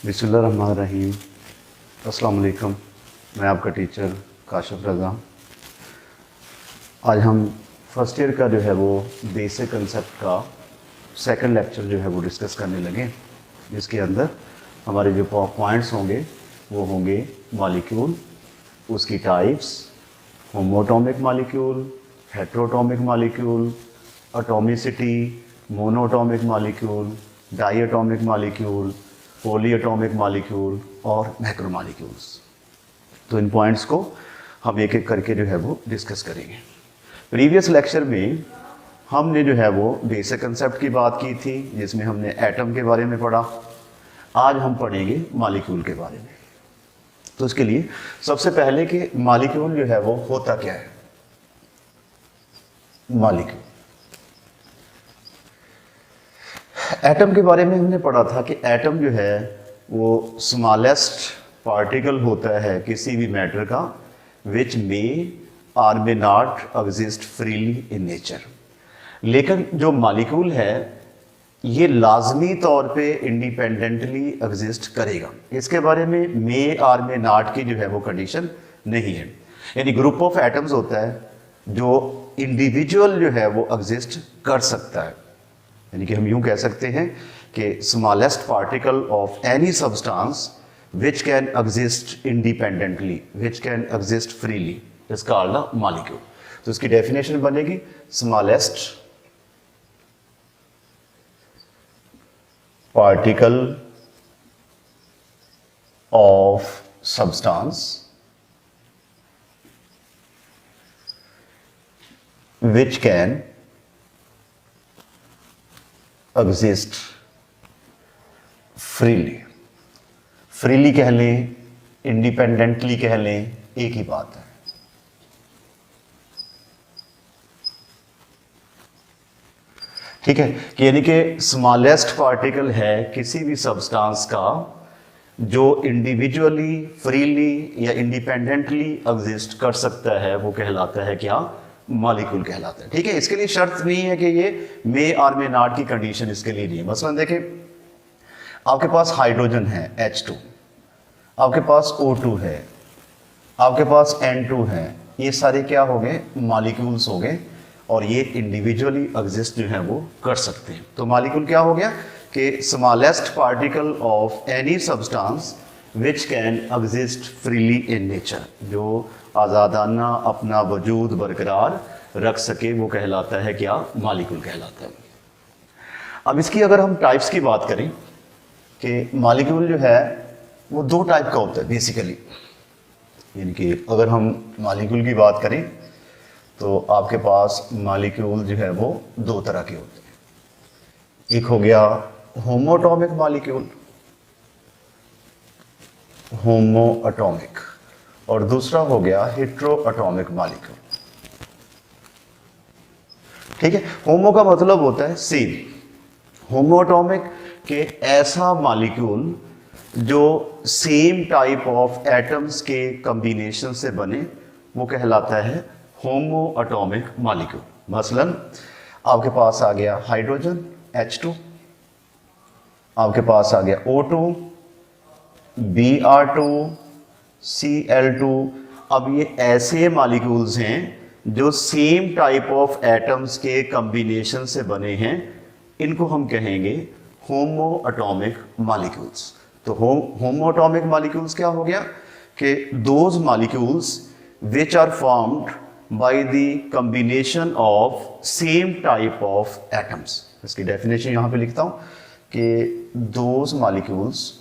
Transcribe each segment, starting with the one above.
बिस्मिल्लाहिर्रहमानिर्रहीम। अस्सलाम वालेकुम। मैं आपका टीचर काशिफ रज़ा। आज हम फर्स्ट ईयर का जो है वो बेसिक कंसेप्ट का सेकंड लेक्चर जो है वो डिस्कस करने लगे, जिसके अंदर हमारे जो पॉइंट्स होंगे वो होंगे मॉलिक्यूल, उसकी types, homoatomic molecule, heteroatomic molecule, atomicity, monoatomic molecule, diatomic molecule, polyatomic molecule और मैक्रोमॉलिक्यूल्स। तो इन पॉइंट्स को हम एक एक करके जो है वो डिस्कस करेंगे। प्रीवियस लेक्चर में हमने जो है वो बेसिक कंसेप्ट की बात की थी, जिसमें हमने एटम के बारे में पढ़ा। आज हम पढ़ेंगे मॉलिक्यूल के बारे में। तो इसके लिए सबसे पहले कि मॉलिक्यूल जो है वो होता क्या है। मॉलिक्यूल, एटम के बारे में हमने पढ़ा था कि एटम जो है वो स्मॉलेस्ट पार्टिकल होता है किसी भी मैटर का which may or may not exist freely in nature. लेकिन जो मॉलिक्यूल है ये लाजमी तौर पे इंडिपेंडेंटली एग्जिस्ट करेगा। इसके बारे में मे आर मे नॉट की जो है वो कंडीशन नहीं है। यानी ग्रुप ऑफ एटम्स होता है जो इंडिविजुअल जो है वो एग्जिस्ट कर सकता है। यानी कि हम यूं कह सकते हैं कि smallest particle of any substance which can exist independently, which can exist freely, is called a molecule. तो इसकी डेफिनेशन बनेगी smallest particle of substance which can exist freely. Freely कह लें, इंडिपेंडेंटली कह लें, एक ही बात है। ठीक है कि यानी कि स्मॉलेस्ट पार्टिकल है किसी भी सब्सटेंस का जो इंडिविजुअली, फ्रीली या इंडिपेंडेंटली एग्जिस्ट कर सकता है, वो कहलाता है क्या? मॉलिक्यूल कहलाता है। ठीक है, इसके लिए शर्त नहीं है कि ये मे और मे नॉट की कंडीशन इसके लिए नहीं है। मसलन देखिए, आपके पास हाइड्रोजन है H2, आपके पास O2 है, आपके पास N2 है। ये सारे क्या हो गए? मॉलिक्यूल्स हो गए और ये इंडिविजुअली एग्जिस्ट जो है वो कर सकते हैं। तो मॉलिक्यूल क्या हो गया कि smallest particle of any substance which can exist freely in nature, जो आज़ादाना अपना वजूद बरकरार रख सके, वो कहलाता है क्या? मॉलिक्यूल कहलाता है। अब इसकी अगर हम टाइप्स की बात करें कि मॉलिक्यूल जो है वो दो टाइप का होता है बेसिकली। यानी कि अगर हम मॉलिक्यूल की बात करें तो आपके पास मॉलिक्यूल जो है वो दो तरह के होते हैं। एक हो गया होमोटॉमिक मॉलिक्यूल, होमो एटॉमिक, और दूसरा हो गया हेट्रोएटॉमिक मॉलिक्यूल। ठीक है, होमो का मतलब होता है सेम। होमोएटॉमिक के ऐसा मॉलिक्यूल जो सेम टाइप ऑफ एटम्स के कॉम्बिनेशन से बने, वो कहलाता है होमोएटॉमिक मॉलिक्यूल। मसलन आपके पास आ गया हाइड्रोजन H2, आपके पास आ गया O2, Br2, Cl2। अब ये ऐसे मॉलिक्यूल्स हैं जो सेम टाइप ऑफ एटम्स के कॉम्बिनेशन से बने हैं, इनको हम कहेंगे होमोएटॉमिक मॉलिक्यूल्स। तो होमोएटॉमिक मॉलिक्यूल्स क्या हो गया कि those molecules which are formed by the combination of same type of atoms. इसकी डेफिनेशन यहां पे लिखता हूं कि those molecules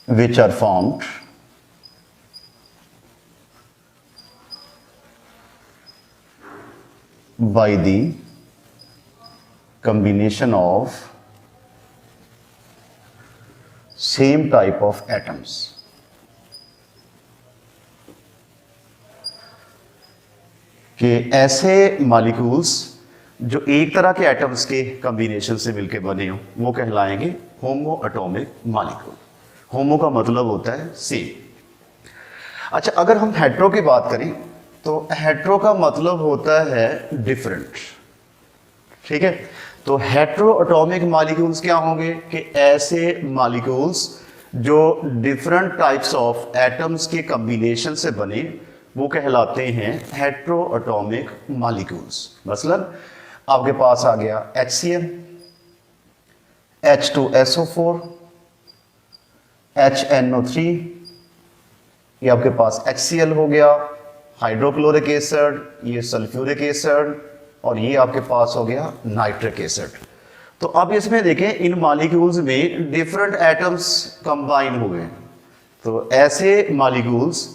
which are formed by the combination of same type of atoms। कि ऐसे मॉलिक्यूल्स जो एक तरह के एटम्स के कॉम्बिनेशन से मिलकर बने हो, वो कहलाएंगे होमोएटॉमिक मॉलिक्यूल। होमो का मतलब होता है सेम। अच्छा, अगर हम हेट्रो की बात करें तो हेट्रो का मतलब होता है डिफरेंट। ठीक है, तो हेट्रोएटॉमिक मॉलिक्यूल्स क्या होंगे कि ऐसे मॉलिक्यूल्स जो डिफरेंट टाइप्स ऑफ एटम्स के कॉम्बिनेशन से बने वो कहलाते हैं हेट्रोएटॉमिक मॉलिक्यूल्स। मसलन आपके पास आ गया HCl, H2SO4, HNO3, ये आपके पास HCl हो गया, हाइड्रोक्लोरिक एसिड, ये सल्फ्यूरिक एसिड, और ये आपके पास हो गया नाइट्रिक एसिड। तो अब इसमें देखें इन मॉलिक्यूल्स में डिफरेंट एटम्स कंबाइन हुए हैं। तो ऐसे मॉलिक्यूल्स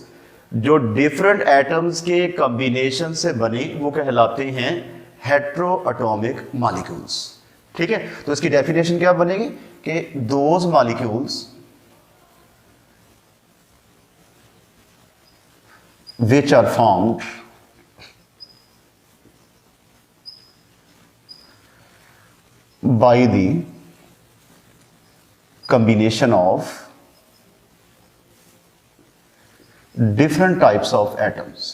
जो डिफरेंट एटम्स के कॉम्बिनेशन से बने वो कहलाते हैं हेट्रोएटॉमिक मॉलिक्यूल्स। ठीक है, तो इसकी डेफिनेशन क्या बनेगी कि those molecules which are formed by the combination of different types of atoms.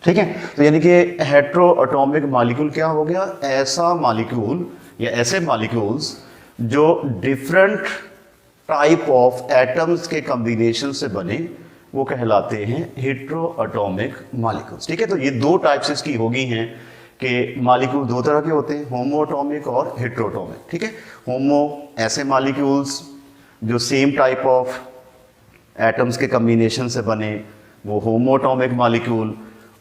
ठीक है, तो यानी कि हेट्रोएटॉमिक मॉलिक्यूल क्या हो गया, ऐसा मॉलिक्यूल या ऐसे मॉलिक्यूल्स जो डिफरेंट टाइप ऑफ एटम्स के कॉम्बिनेशन से बने वो कहलाते हैं हेट्रोएटॉमिक मॉलिक्यूल्स। ठीक है, तो ये दो टाइप्स इसकी हो गई हैं कि मॉलिक्यूल दो तरह के होते हैं, होमोएटॉमिक और हेट्रोएटॉमिक। ठीक है, होमो ऐसे मॉलिक्यूल्स जो सेम टाइप ऑफ एटम्स के कॉम्बिनेशन से बने वो होमोएटॉमिक मॉलिक्यूल,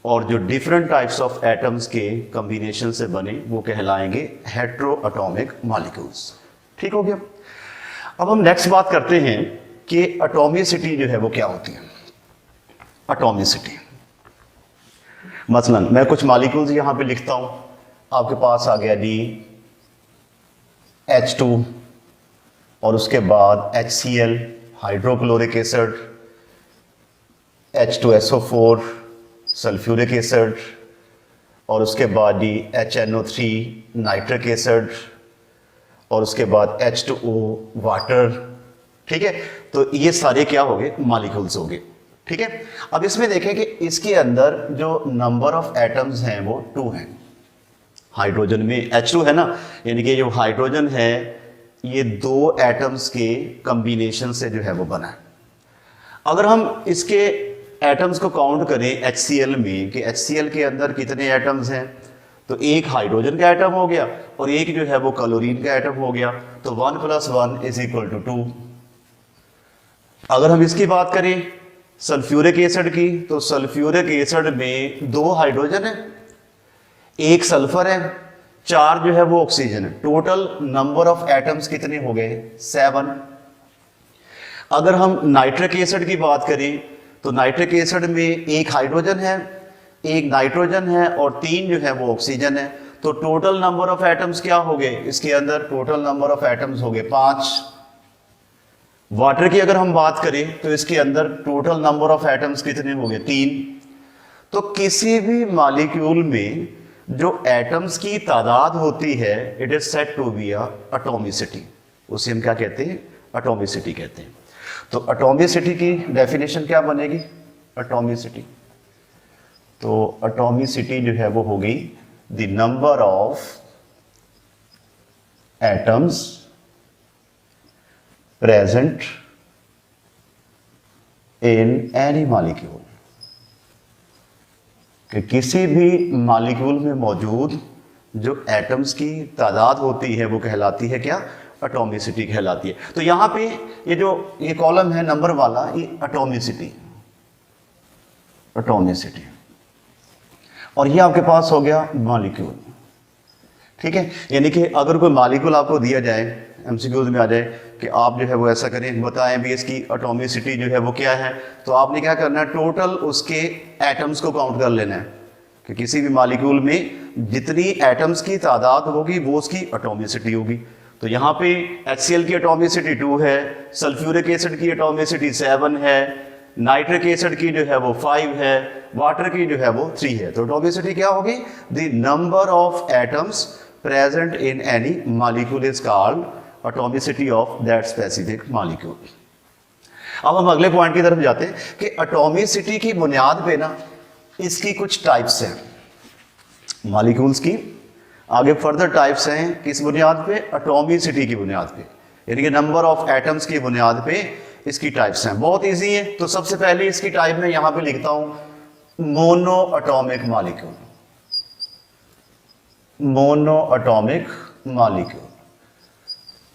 और जो डिफरेंट टाइप्स ऑफ एटम्स के कॉम्बिनेशन से बने वो कहलाएंगे हेट्रोएटॉमिक मॉलिक्यूल्स। ठीक हो गया। अब हम नेक्स्ट बात करते हैं कि एटॉमिसिटी जो है वो क्या होती है। एटॉमिसिटी मसलन मैं कुछ मॉलिक्यूल्स यहां पे लिखता हूं, आपके पास आ गया जी H2 और उसके बाद HCl hydrochloric acid, H2SO4 sulphuric acid, और उसके बाद जी HNO3 नाइट्रिक एसिड, और उसके बाद H2O वाटर। ठीक है, तो ये सारे क्या हो गए, मॉलिक्यूल्स हो गए। ठीक है, अब इसमें देखें कि इसके अंदर जो नंबर ऑफ एटम्स हैं वो 2 हैं। हाइड्रोजन में H2 है ना, यानी कि जो हाइड्रोजन है ये 2 एटम्स के कॉम्बिनेशन से जो है वो बना है। अगर हम इसके एटम्स को काउंट करें HCl में कि HCl के अंदर कितने एटम्स हैं, तो एक हाइड्रोजन का एटम हो गया और एक जो है वो क्लोरीन का एटम हो गया, तो 1 + 1 = 2। अगर हम इसकी बात करें सल्फ्यूरिक एसिड की, तो सल्फ्यूरिक एसिड में 2 हाइड्रोजन है, 1 सल्फर है, 4 जो है वो ऑक्सीजन है। टोटल नंबर ऑफ एटम्स कितने हो गए, 7। अगर हम नाइट्रिक एसिड की बात करें तो नाइट्रिक एसिड में 1 हाइड्रोजन है, 1 नाइट्रोजन है और 3 जो है वो ऑक्सीजन है। तो टोटल नंबर ऑफ एटम्स क्या हो गए इसके अंदर, टोटल नंबर ऑफ एटम्स हो गए 5। वाटर की अगर हम बात करें तो इसके अंदर टोटल नंबर ऑफ एटम्स कितने हो गए, 3। तो किसी भी मॉलिक्यूल में जो एटम्स की तादाद होती है it is said to be atomicity, उसे हम क्या कहते हैं, एटॉमिसिटी कहते हैं। तो एटॉमिसिटी की डेफिनेशन क्या बनेगी, एटॉमिसिटी, तो एटॉमिसिटी जो है वो होगी the number of atoms present in any molecule, कि किसी भी मॉलिक्यूल में मौजूद जो एटम्स की तादाद होती है वो कहलाती है क्या, एटॉमिसिटी कहलाती है। तो यहां पे ये कॉलम है नंबर वाला, ये एटॉमिसिटी, एटॉमिसिटी, और ये आपके पास हो गया मॉलिक्यूल। ठीक है, यानी कि अगर कोई मॉलिक्यूल आपको दिया जाए, एमसीक्यूज में आ जाए कि आप जो है वो ऐसा करें, बताएं भी इसकी एटॉमिसिटी जो है वो क्या है, तो आपने क्या करना है, टोटल उसके एटम्स को काउंट कर लेना है कि किसी भी मॉलिक्यूल में जितनी एटम्स की तादाद होगी वो उसकी एटॉमिसिटी होगी। तो यहाँ पे HCl की एटॉमिसिटी 2 है, सल्फ्यूरिक एसिड की एटॉमिसिटी 7 है, नाइट्रिक एसिड की जो है वो 5 है, वाटर की जो है वो 3 है। तो एटॉमिसिटी क्या होगी, the number of atoms present in any molecule is called atomicity of that specific molecule. अब हम अगले पॉइंट की तरफ जाते हैं कि एटॉमिसिटी की बुनियाद पे ना इसकी कुछ टाइप्स हैं मॉलिक्यूल्स की। आगे फर्दर टाइप्स हैं किस बुनियाद पे? एटॉमिसिटी की बुनियाद पे, यानी कि नंबर ऑफ एटम्स की बुनियाद पे इसकी टाइप्स हैं। बहुत इजी है। तो सबसे पहले इसकी टाइप में यहां पे लिखता हूं mono atomic molecule. Mono atomic molecule,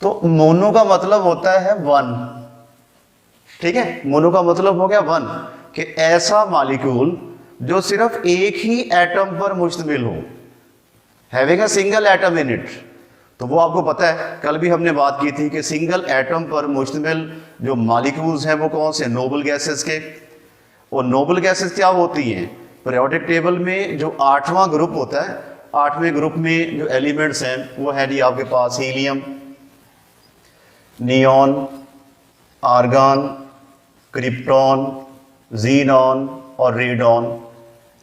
तो मोनो का मतलब होता है वन, ठीक है। मोनो का मतलब हो गया वन, कि ऐसा मॉलिक्यूल जो सिर्फ एक ही एटम पर मुश्तमिल हो, having a single atom in it. तो वो आपको पता है, कल भी हमने बात की थी कि सिंगल एटम पर मुश्तमिल जो मॉलिक्यूल्स हैं वो कौन से? नोबल गैसेस के। और नोबल गैसेस क्या होती हैं? पीरियोडिक टेबल में जो 8वां ग्रुप होता है, 8वें ग्रुप में जो एलिमेंट्स हैं वो है जी आपके पास helium, neon, argon, krypton, xenon और रेडॉन।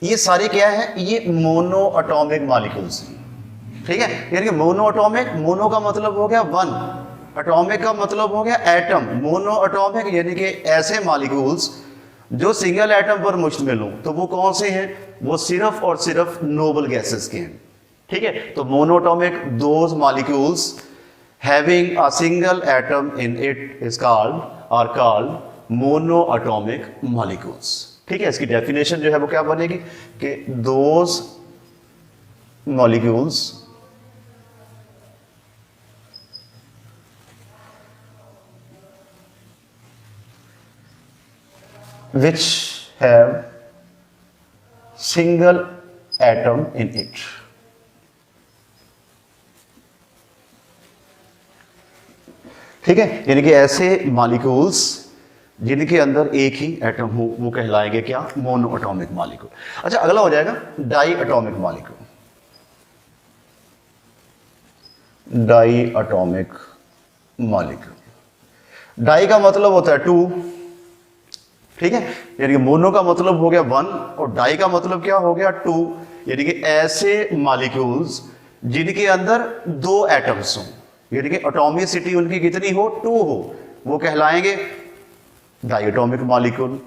ये सारे क्या है? ये मोनो एटॉमिक मॉलिक्यूल्स हैं, ठीक है। यानी कि मोनो एटॉमिक, मोनो का मतलब हो गया वन, एटॉमिक का मतलब हो गया एटम। मोनो एटॉमिक यानी कि ऐसे मॉलिक्यूल्स जो सिंगल एटम पर मुश्तमिल हो। तो वो कौन से हैं? वो सिर्फ और सिर्फ नोबल गैसेस के हैं, ठीक है। तो monoatomic those molecules having a single atom in it is called are called monoatomic molecules, ठीक है। इसकी डेफिनेशन जो है वो क्या बनेगी कि those molecules which have single atom in it। ठीक है, यानी कि ऐसे मॉलिक्यूल्स जिनके अंदर एक ही एटम हो वो कहलाएंगे क्या? Monoatomic molecule. अच्छा, अगला हो जाएगा diatomic molecule. Diatomic molecule, di का मतलब होता है टू, ठीक है। यानी कि मोनो का मतलब हो गया वन और डाई का मतलब क्या हो गया? टू। यानी कि ऐसे मॉलिक्यूल्स जिनके अंदर दो एटम्स हो, यानी कि एटॉमिसिटी उनकी कितनी हो? टू हो, वो कहलाएंगे डाई एटॉमिक मॉलिक्यूल,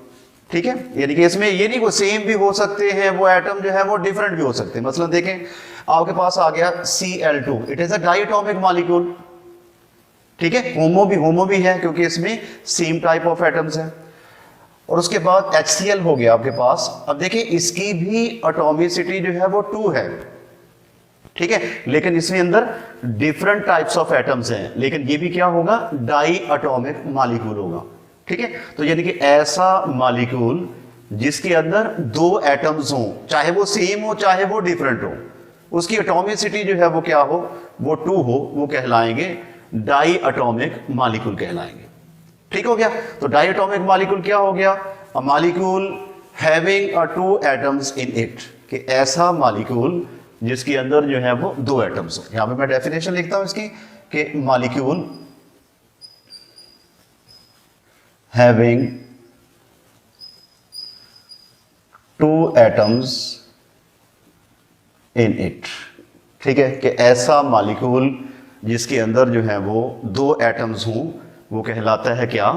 ठीक है। यानी कि इसमें ये नहीं को सेम भी हो सकते हैं वो एटम जो है वो डिफरेंट भी हो सकते हैं। मतलब देखें आपके पास आ गया Cl2, it is a diatomic molecule, ठीक है। होमो भी है क्योंकि इसमें सेम टाइप ऑफ एटम्स हैं। और उसके बाद HCl हो गया आपके पास। अब देखिए इसकी भी एटॉमिसिटी जो है वो टू है, ठीक है, लेकिन इसमें अंदर डिफरेंट टाइप्स ऑफ एटम्स हैं, लेकिन ये भी क्या होगा? डाई एटॉमिक मॉलिक्यूल होगा, ठीक है। तो यानी कि ऐसा मॉलिक्यूल जिसके अंदर दो एटम्स हों, चाहे वो सेम हो चाहे वो डिफरेंट हो, उसकी एटॉमिसिटी जो है वो क्या हो? वो टू हो, वो कहलाएंगे डाई एटॉमिक मॉलिक्यूल कहलाएंगे, ठीक हो गया। तो डाई एटॉमिक मॉलिक्यूल क्या हो गया? A molecule having a two atoms in it, कि ऐसा मॉलिक्यूल जिसके अंदर जो है वो दो एटम्स हो। यहां पे मैं डेफिनेशन लिखता हूं इसकी कि molecule having two atoms in it, ठीक है, कि ऐसा मॉलिक्यूल जिसके अंदर जो है वो दो एटम्स हों वो कहलाता है क्या?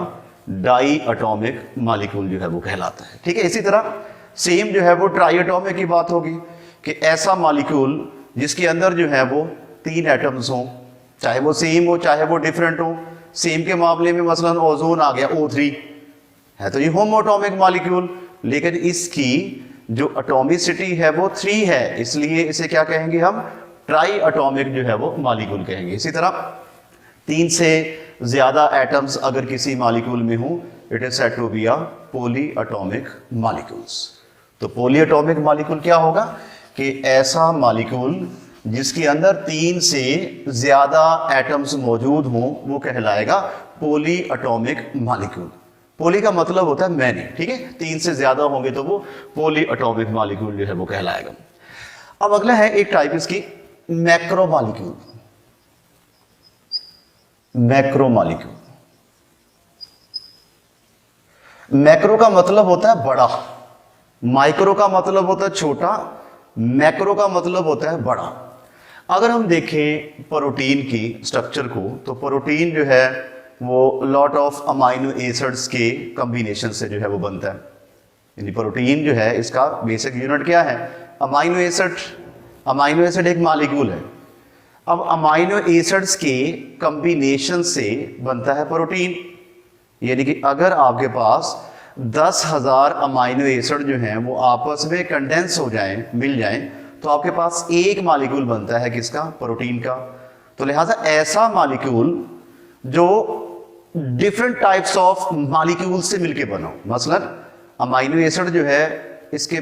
डाई एटॉमिक मॉलिक्यूल जो है वो कहलाता है, ठीक है। इसी तरह सेम जो है वो ट्राई एटॉमिक की बात होगी कि ऐसा मॉलिक्यूल जिसके अंदर जो है वो तीन एटम्स हों, चाहे वो सेम हो चाहे वो डिफरेंट हो। सेम के मामले में मसलन ओजोन आ गया O3 है, तो ये होमो एटॉमिक मॉलिक्यूल, लेकिन इसकी जो एटॉमिसिटी है वो 3 है, इसलिए इसे क्या कहेंगे हम? ट्राई एटॉमिक जो है वो मॉलिक्यूल कहेंगे। इसी तरह 3 से ज्यादा एटम्स अगर किसी मॉलिक्यूल में हो, it is said to be a polyatomic molecules. तो पॉली एटॉमिक मॉलिक्यूल क्या होगा? कि ऐसा मॉलिक्यूल जिसके अंदर 3 से ज्यादा एटम्स मौजूद हों वो कहलाएगा पॉली एटॉमिक मॉलिक्यूल। पॉली का मतलब होता है मैनी, ठीक है, 3 से ज्यादा होंगे तो वो पॉली एटॉमिक मॉलिक्यूल जो है वो कहलाएगा। अब अगला है एक टाइप इसकी macro molecule. Macro molecule, macro का मतलब होता है बड़ा, माइक्रो का मतलब होता है छोटा, मैक्रो का मतलब होता है बड़ा। अगर हम देखें प्रोटीन की स्ट्रक्चर को, तो प्रोटीन जो है वो लॉट ऑफ अमाइनो एसिड्स के कॉम्बिनेशन से जो है वो बनता है। यानी प्रोटीन जो है इसका बेसिक यूनिट क्या है? Amino acid. अमाइनो एसिड एक मॉलिक्यूल है। अब अमाइनो एसिड्स के कॉम्बिनेशन से बनता है प्रोटीन। यानी कि अगर आपके पास 10,000 अमाइनो एसिड जो हैं वो आपस में कंडेंस हो जाएं, मिल जाएं, तो आपके पास एक मॉलिक्यूल बनता है किसका? प्रोटीन का। तो लिहाजा ऐसा मॉलिक्यूल जो डिफरेंट टाइप्स ऑफ मॉलिक्यूल से मिलके बना। मसलन अमाइनो एसिड जो है इसके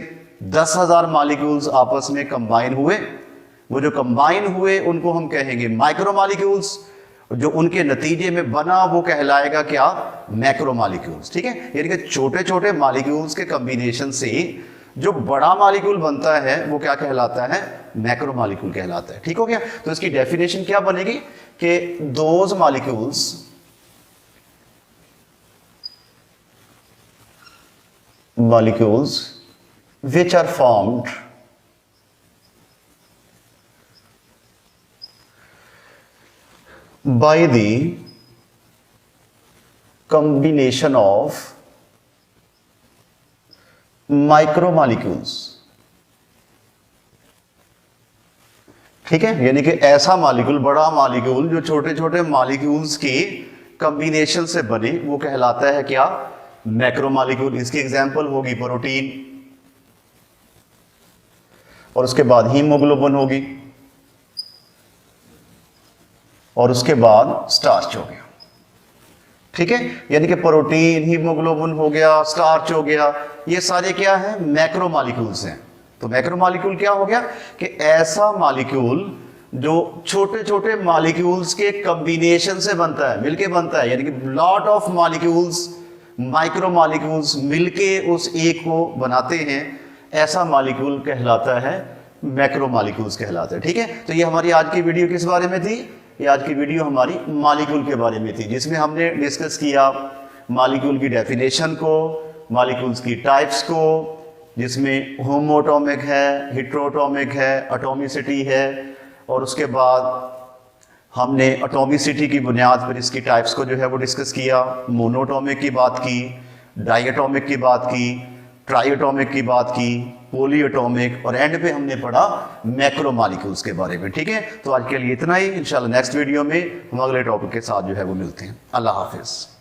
10,000 मॉलिक्यूल्स आपस में कंबाइन हुए, वो जो कंबाइन हुए उनको हम कहेंगे माइक्रोमॉलिक्यूल्स, जो उनके नतीजे में बना वो कहलाएगा क्या? मैक्रोमॉलिक्यूल्स। ठीक है, यानी कि छोटे छोटे मॉलिक्यूल्स के कॉम्बिनेशन से जो बड़ा मॉलिक्यूल बनता है वो क्या कहलाता है? मैक्रोमॉलिक्यूल कहलाता है। ठीक हो गया? तो इसकी डेफिनेशन क्या बनेगी कि those molecules which are formed by the combination of micromolecules। ठीक है, यानी कि ऐसा मॉलिक्यूल, बड़ा मॉलिक्यूल जो छोटे छोटे मॉलिक्यूल्स के कॉम्बिनेशन से बने वो कहलाता है क्या? मैक्रोमॉलिक्यूल। इसकी एग्जांपल होगी प्रोटीन, और उसके बाद हीमोग्लोबिन होगी, और उसके बाद स्टार्च हो गया। ठीक है, यानी कि प्रोटीन, हीमोग्लोबिन हो गया, स्टार्च हो गया, ये सारे क्या है? मैक्रोमॉलिक्यूल्स हैं। तो मैक्रोमॉलिक्यूल क्या हो गया कि ऐसा मॉलिक्यूल जो छोटे छोटे मॉलिक्यूल्स के कॉम्बिनेशन से बनता है, मिलके बनता है, यानी कि लॉट ऑफ मॉलिक्यूल्स, माइक्रोमॉलिक्यूल्स मिलके उस एक को बनाते हैं, ऐसा मॉलिक्यूल कहलाता है मैक्रोमॉलिक्यूल्स कहलाता है। ठीक है, तो ये हमारी आज की वीडियो किस बारे में थी? ये आज की वीडियो हमारी मॉलिक्यूल के बारे में थी, जिसमें हमने डिस्कस किया मॉलिक्यूल की डेफिनेशन को, मॉलिक्यूल्स की टाइप्स को, जिसमें होमोटॉमिक है, हेट्रोटॉमिक है, एटॉमिसिटी है, और उसके बाद हमने एटॉमिसिटी की बुनियाद पर इसकी टाइप्स को जो है वो डिस्कस किया। मोनोटॉमिक की बात की, डायटॉमिक की बात की, ट्राइएटॉमिक की बात की, पॉलीएटॉमिक, और एंड पे हमने पढ़ा मैक्रोमॉलिक्यूल्स के बारे में। ठीक है, तो आज के लिए इतना ही। इंशाल्लाह नेक्स्ट वीडियो में हम अगले टॉपिक के साथ जो है वो मिलते हैं। अल्लाह हाफिज़।